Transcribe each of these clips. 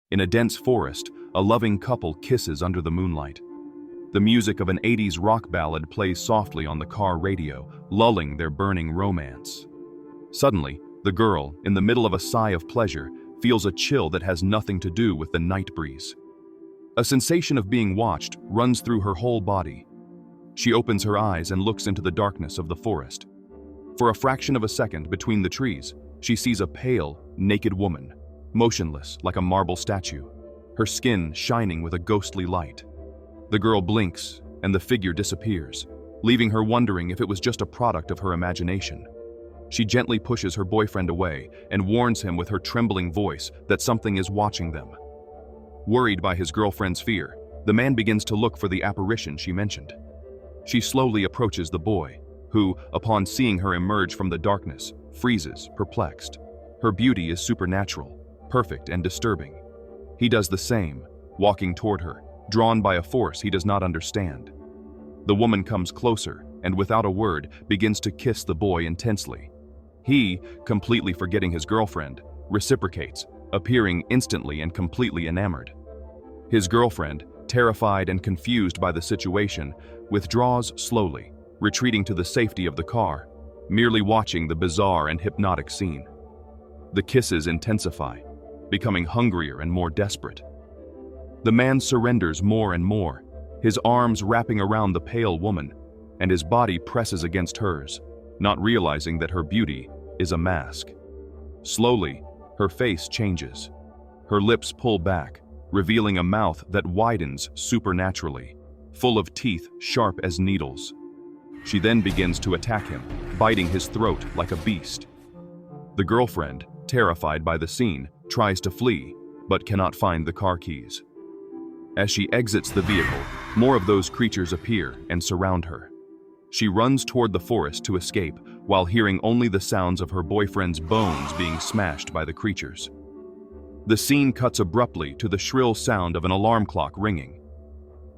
In a dense forest, a loving couple kisses under the moonlight. The music of an 80s rock ballad plays softly on the car radio, lulling their burning romance. Suddenly, the girl, in the middle of a sigh of pleasure, feels a chill that has nothing to do with the night breeze. A sensation of being watched runs through her whole body. She opens her eyes and looks into the darkness of the forest. For a fraction of a second between the trees, she sees a pale, naked woman, motionless like a marble statue, her skin shining with a ghostly light. The girl blinks, and the figure disappears, leaving her wondering if it was just a product of her imagination. She gently pushes her boyfriend away and warns him with her trembling voice that something is watching them. Worried by his girlfriend's fear, the man begins to look for the apparition she mentioned. She slowly approaches the boy, who, upon seeing her emerge from the darkness, freezes, perplexed. Her beauty is supernatural, perfect and disturbing. He does the same, walking toward her, drawn by a force he does not understand. The woman comes closer and, without a word, begins to kiss the boy intensely. He, completely forgetting his girlfriend, reciprocates, appearing instantly and completely enamored. His girlfriend, terrified and confused by the situation, withdraws slowly, retreating to the safety of the car, merely watching the bizarre and hypnotic scene. The kisses intensify, becoming hungrier and more desperate. The man surrenders more and more, his arms wrapping around the pale woman, and his body presses against hers, not realizing that her beauty is a mask. Slowly, her face changes. Her lips pull back, revealing a mouth that widens supernaturally, full of teeth sharp as needles. She then begins to attack him, biting his throat like a beast. The girlfriend, terrified by the scene, tries to flee, but cannot find the car keys. As she exits the vehicle, more of those creatures appear and surround her. She runs toward the forest to escape, while hearing only the sounds of her boyfriend's bones being smashed by the creatures. The scene cuts abruptly to the shrill sound of an alarm clock ringing.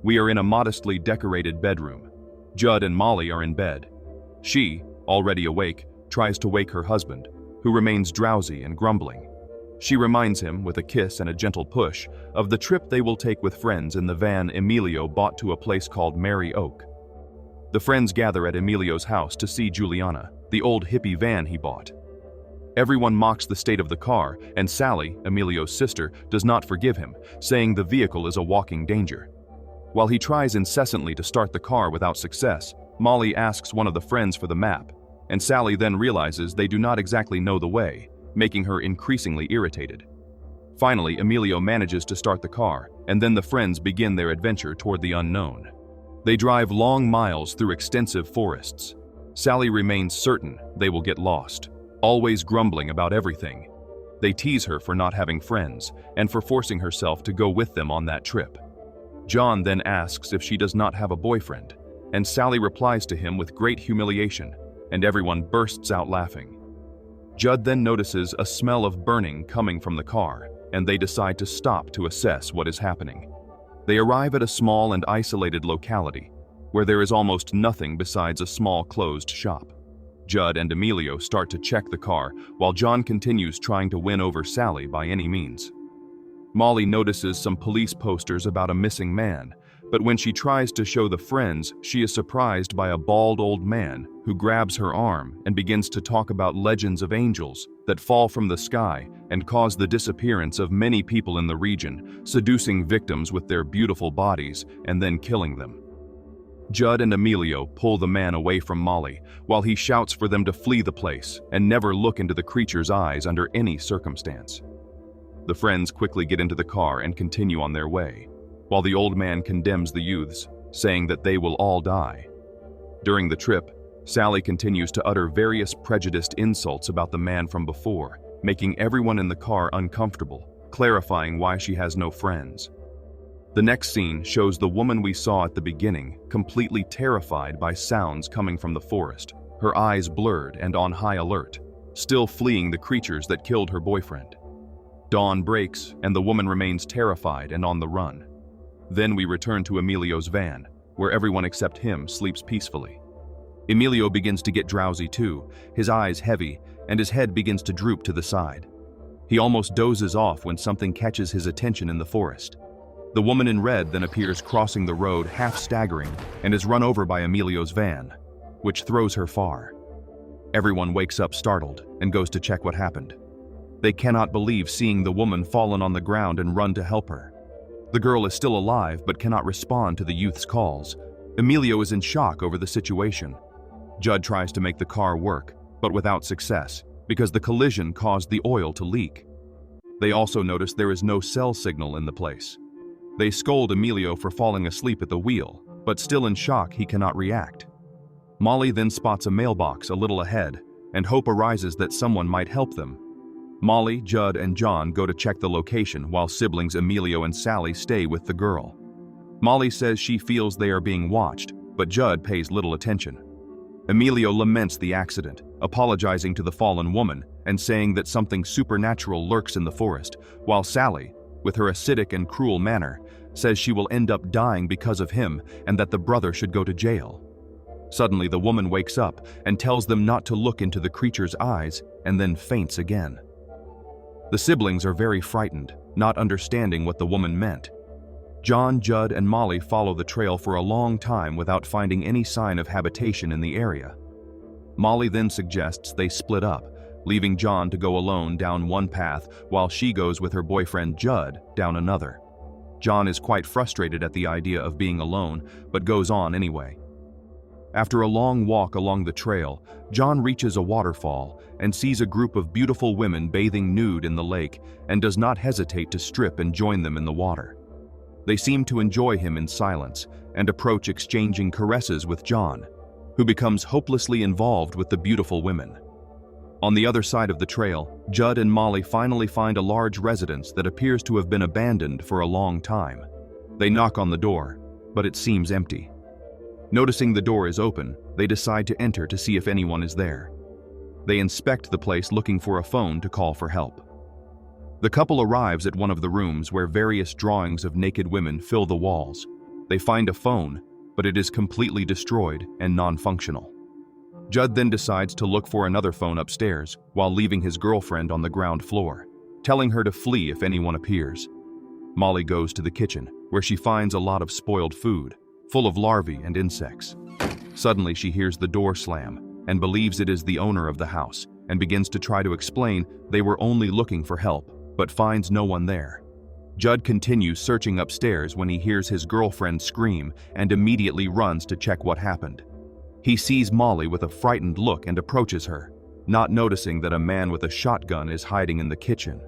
We are in a modestly decorated bedroom. Judd and Molly are in bed. She, already awake, tries to wake her husband, who remains drowsy and grumbling. She reminds him, with a kiss and a gentle push, of the trip they will take with friends in the van Emilio bought to a place called Merry Oak. The friends gather at Emilio's house to see Juliana, the old hippie van he bought. Everyone mocks the state of the car, and Sally, Emilio's sister, does not forgive him, saying the vehicle is a walking danger. While he tries incessantly to start the car without success, Molly asks one of the friends for the map, and Sally then realizes they do not exactly know the way, making her increasingly irritated. Finally, Emilio manages to start the car, and then the friends begin their adventure toward the unknown. They drive long miles through extensive forests. Sally remains certain they will get lost, always grumbling about everything. They tease her for not having friends, and for forcing herself to go with them on that trip. John then asks if she does not have a boyfriend, and Sally replies to him with great humiliation, and everyone bursts out laughing. Judd then notices a smell of burning coming from the car, and they decide to stop to assess what is happening. They arrive at a small and isolated locality, where there is almost nothing besides a small closed shop. Judd and Emilio start to check the car, while John continues trying to win over Sally by any means. Molly notices some police posters about a missing man, but when she tries to show the friends, she is surprised by a bald old man who grabs her arm and begins to talk about legends of angels that fall from the sky and cause the disappearance of many people in the region, seducing victims with their beautiful bodies and then killing them. Judd and Emilio pull the man away from Molly, while he shouts for them to flee the place and never look into the creature's eyes under any circumstance. The friends quickly get into the car and continue on their way, while the old man condemns the youths, saying that they will all die. During the trip, Sally continues to utter various prejudiced insults about the man from before, making everyone in the car uncomfortable, clarifying why she has no friends. The next scene shows the woman we saw at the beginning, completely terrified by sounds coming from the forest, her eyes blurred and on high alert, still fleeing the creatures that killed her boyfriend. Dawn breaks, and the woman remains terrified and on the run. Then we return to Emilio's van, where everyone except him sleeps peacefully. Emilio begins to get drowsy too, his eyes heavy, and his head begins to droop to the side. He almost dozes off when something catches his attention in the forest. The woman in red then appears crossing the road, half staggering, and is run over by Emilio's van, which throws her far. Everyone wakes up startled and goes to check what happened. They cannot believe seeing the woman fallen on the ground and run to help her. The girl is still alive but cannot respond to the youth's calls. Emilio is in shock over the situation. Judd tries to make the car work, but without success, because the collision caused the oil to leak. They also notice there is no cell signal in the place. They scold Emilio for falling asleep at the wheel, but still in shock he cannot react. Molly then spots a mailbox a little ahead, and hope arises that someone might help them. Molly, Judd, and John go to check the location while siblings Emilio and Sally stay with the girl. Molly says she feels they are being watched, but Judd pays little attention. Emilio laments the accident, apologizing to the fallen woman and saying that something supernatural lurks in the forest, while Sally, with her acidic and cruel manner, says she will end up dying because of him and that the brother should go to jail. Suddenly, the woman wakes up and tells them not to look into the creature's eyes and then faints again. The siblings are very frightened, not understanding what the woman meant. John, Judd, and Molly follow the trail for a long time without finding any sign of habitation in the area. Molly then suggests they split up, leaving John to go alone down one path while she goes with her boyfriend Judd down another. John is quite frustrated at the idea of being alone, but goes on anyway. After a long walk along the trail, John reaches a waterfall and sees a group of beautiful women bathing nude in the lake and does not hesitate to strip and join them in the water. They seem to enjoy him in silence and approach exchanging caresses with John, who becomes hopelessly involved with the beautiful women. On the other side of the trail, Judd and Molly finally find a large residence that appears to have been abandoned for a long time. They knock on the door, but it seems empty. Noticing the door is open, they decide to enter to see if anyone is there. They inspect the place looking for a phone to call for help. The couple arrives at one of the rooms where various drawings of naked women fill the walls. They find a phone, but it is completely destroyed and non-functional. Judd then decides to look for another phone upstairs while leaving his girlfriend on the ground floor, telling her to flee if anyone appears. Molly goes to the kitchen, where she finds a lot of spoiled food, full of larvae and insects. Suddenly she hears the door slam and believes it is the owner of the house and begins to try to explain they were only looking for help, but finds no one there. Judd continues searching upstairs when he hears his girlfriend scream and immediately runs to check what happened. He sees Molly with a frightened look and approaches her, not noticing that a man with a shotgun is hiding in the kitchen.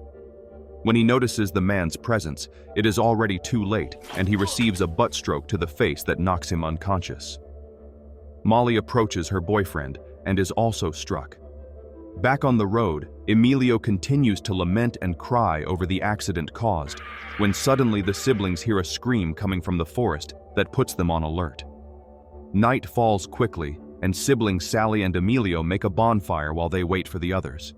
When he notices the man's presence, it is already too late and he receives a butt stroke to the face that knocks him unconscious. Molly approaches her boyfriend and is also struck. Back on the road, Emilio continues to lament and cry over the accident caused, when suddenly the siblings hear a scream coming from the forest that puts them on alert. Night falls quickly, and siblings Sally and Emilio make a bonfire while they wait for the others.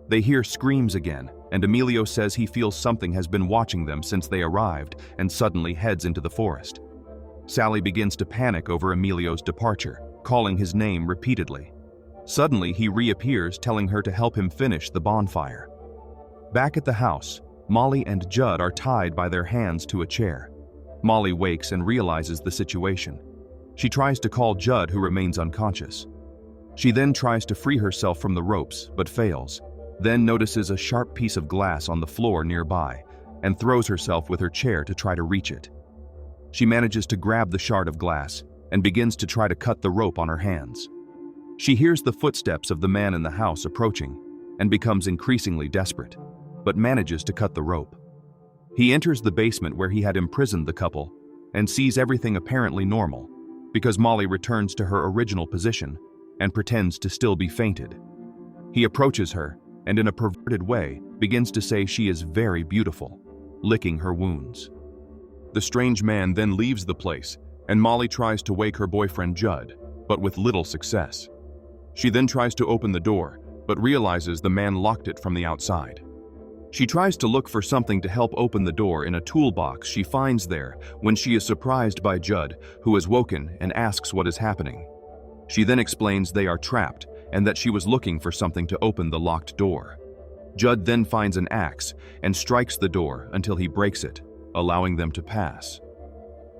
They hear screams again, and Emilio says he feels something has been watching them since they arrived and suddenly heads into the forest. Sally begins to panic over Emilio's departure, calling his name repeatedly. Suddenly, he reappears, telling her to help him finish the bonfire. Back at the house, Molly and Judd are tied by their hands to a chair. Molly wakes and realizes the situation. She tries to call Judd, who remains unconscious. She then tries to free herself from the ropes, but fails, then notices a sharp piece of glass on the floor nearby and throws herself with her chair to try to reach it. She manages to grab the shard of glass and begins to try to cut the rope on her hands. She hears the footsteps of the man in the house approaching and becomes increasingly desperate, but manages to cut the rope. He enters the basement where he had imprisoned the couple and sees everything apparently normal because Molly returns to her original position and pretends to still be fainted. He approaches her and in a perverted way begins to say she is very beautiful, licking her wounds. The strange man then leaves the place and Molly tries to wake her boyfriend Judd, but with little success. She then tries to open the door, but realizes the man locked it from the outside. She tries to look for something to help open the door in a toolbox she finds there when she is surprised by Judd, who is woken and asks what is happening. She then explains they are trapped and that she was looking for something to open the locked door. Judd then finds an axe and strikes the door until he breaks it, allowing them to pass.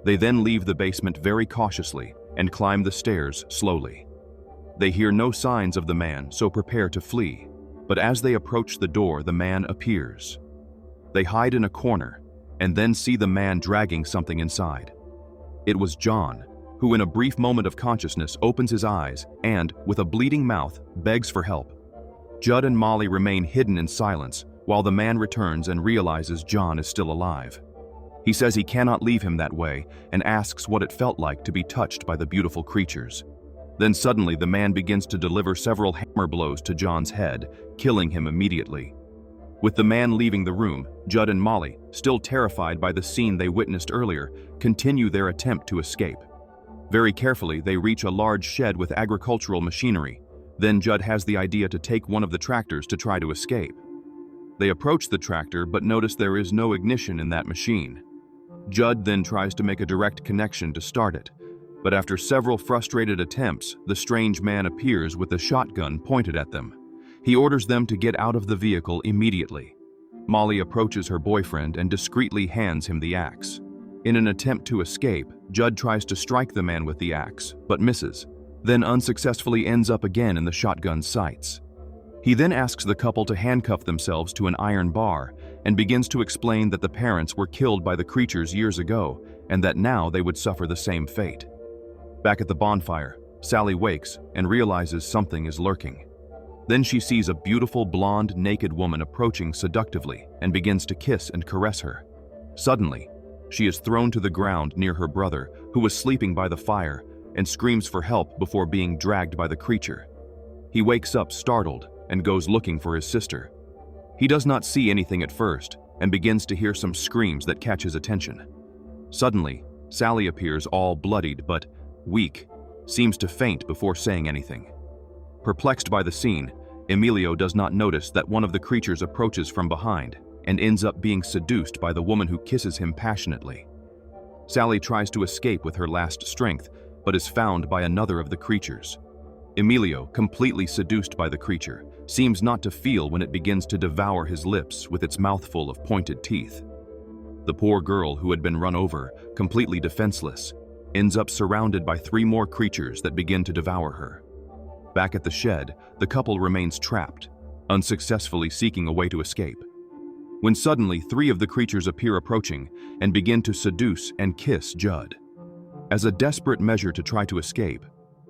They then leave the basement very cautiously and climb the stairs slowly. They hear no signs of the man, so prepare to flee, but as they approach the door, the man appears. They hide in a corner and then see the man dragging something inside. It was John, who in a brief moment of consciousness opens his eyes and, with a bleeding mouth, begs for help. Judd and Molly remain hidden in silence while the man returns and realizes John is still alive. He says he cannot leave him that way and asks what it felt like to be touched by the beautiful creatures. Then suddenly the man begins to deliver several hammer blows to John's head, killing him immediately. With the man leaving the room, Judd and Molly, still terrified by the scene they witnessed earlier, continue their attempt to escape. Very carefully, they reach a large shed with agricultural machinery. Then Judd has the idea to take one of the tractors to try to escape. They approach the tractor but notice there is no ignition in that machine. Judd then tries to make a direct connection to start it, but after several frustrated attempts, the strange man appears with a shotgun pointed at them. He orders them to get out of the vehicle immediately. Molly approaches her boyfriend and discreetly hands him the axe. In an attempt to escape, Judd tries to strike the man with the axe, but misses, then unsuccessfully ends up again in the shotgun's sights. He then asks the couple to handcuff themselves to an iron bar and begins to explain that the parents were killed by the creatures years ago and that now they would suffer the same fate. Back at the bonfire, Sally wakes and realizes something is lurking. Then she sees a beautiful blonde naked woman approaching seductively and begins to kiss and caress her. Suddenly, she is thrown to the ground near her brother, who was sleeping by the fire, and screams for help before being dragged by the creature. He wakes up startled and goes looking for his sister. He does not see anything at first and begins to hear some screams that catch his attention. Suddenly, Sally appears all bloodied but weak, seems to faint before saying anything. Perplexed by the scene, Emilio does not notice that one of the creatures approaches from behind and ends up being seduced by the woman who kisses him passionately. Sally tries to escape with her last strength, but is found by another of the creatures. Emilio, completely seduced by the creature, seems not to feel when it begins to devour his lips with its mouthful of pointed teeth. The poor girl, who had been run over, completely defenseless, ends up surrounded by 3 more creatures that begin to devour her. Back at the shed, the couple remains trapped, unsuccessfully seeking a way to escape, when suddenly 3 of the creatures appear approaching and begin to seduce and kiss Judd. As a desperate measure to try to escape,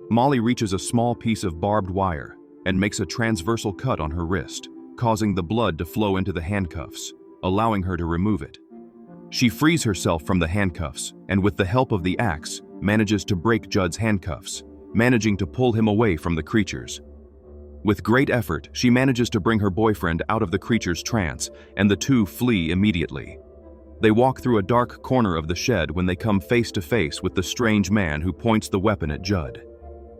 Molly reaches a small piece of barbed wire and makes a transversal cut on her wrist, causing the blood to flow into the handcuffs, allowing her to remove it. She frees herself from the handcuffs and, with the help of the axe, manages to break Judd's handcuffs, managing to pull him away from the creatures. With great effort, she manages to bring her boyfriend out of the creature's trance, and the two flee immediately. They walk through a dark corner of the shed when they come face to face with the strange man who points the weapon at Judd.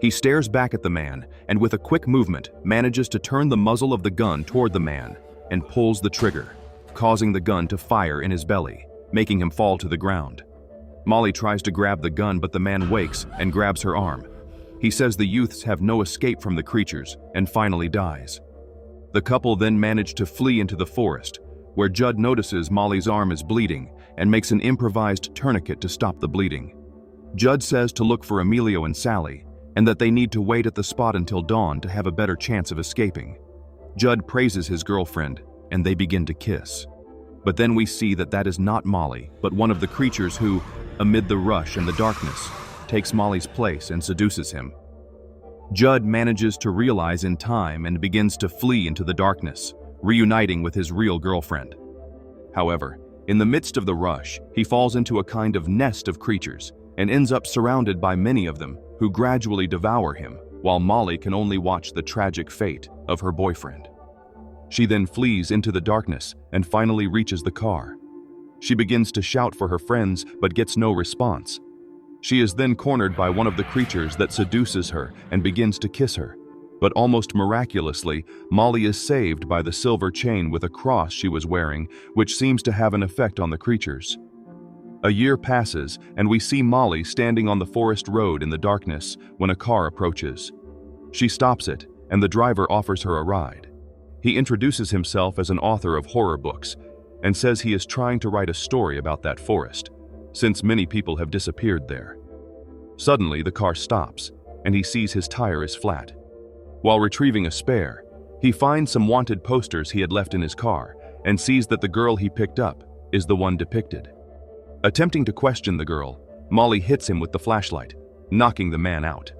He stares back at the man and, with a quick movement, manages to turn the muzzle of the gun toward the man and pulls the trigger, causing the gun to fire in his belly, making him fall to the ground. Molly tries to grab the gun, but the man wakes and grabs her arm. He says the youths have no escape from the creatures and finally dies. The couple then manage to flee into the forest, where Judd notices Molly's arm is bleeding and makes an improvised tourniquet to stop the bleeding. Judd says to look for Emilio and Sally, and that they need to wait at the spot until dawn to have a better chance of escaping. Judd praises his girlfriend, and they begin to kiss. But then we see that that is not Molly, but one of the creatures who, amid the rush and the darkness, takes Molly's place and seduces him. Judd manages to realize in time and begins to flee into the darkness, reuniting with his real girlfriend. However, in the midst of the rush, he falls into a kind of nest of creatures and ends up surrounded by many of them who gradually devour him, while Molly can only watch the tragic fate of her boyfriend. She then flees into the darkness and finally reaches the car. She begins to shout for her friends but gets no response. She is then cornered by one of the creatures that seduces her and begins to kiss her. But almost miraculously, Molly is saved by the silver chain with a cross she was wearing, which seems to have an effect on the creatures. A year passes, and we see Molly standing on the forest road in the darkness when a car approaches. She stops it, and the driver offers her a ride. He introduces himself as an author of horror books and says he is trying to write a story about that forest, since many people have disappeared there. Suddenly, the car stops, and he sees his tire is flat. While retrieving a spare, he finds some wanted posters he had left in his car and sees that the girl he picked up is the one depicted. Attempting to question the girl, Molly hits him with the flashlight, knocking the man out.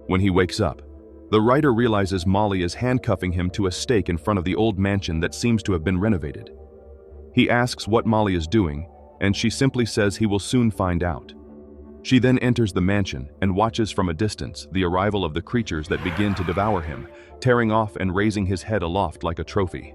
When he wakes up, the writer realizes Molly is handcuffing him to a stake in front of the old mansion that seems to have been renovated. He asks what Molly is doing, and she simply says he will soon find out. She then enters the mansion and watches from a distance the arrival of the creatures that begin to devour him, tearing off and raising his head aloft like a trophy.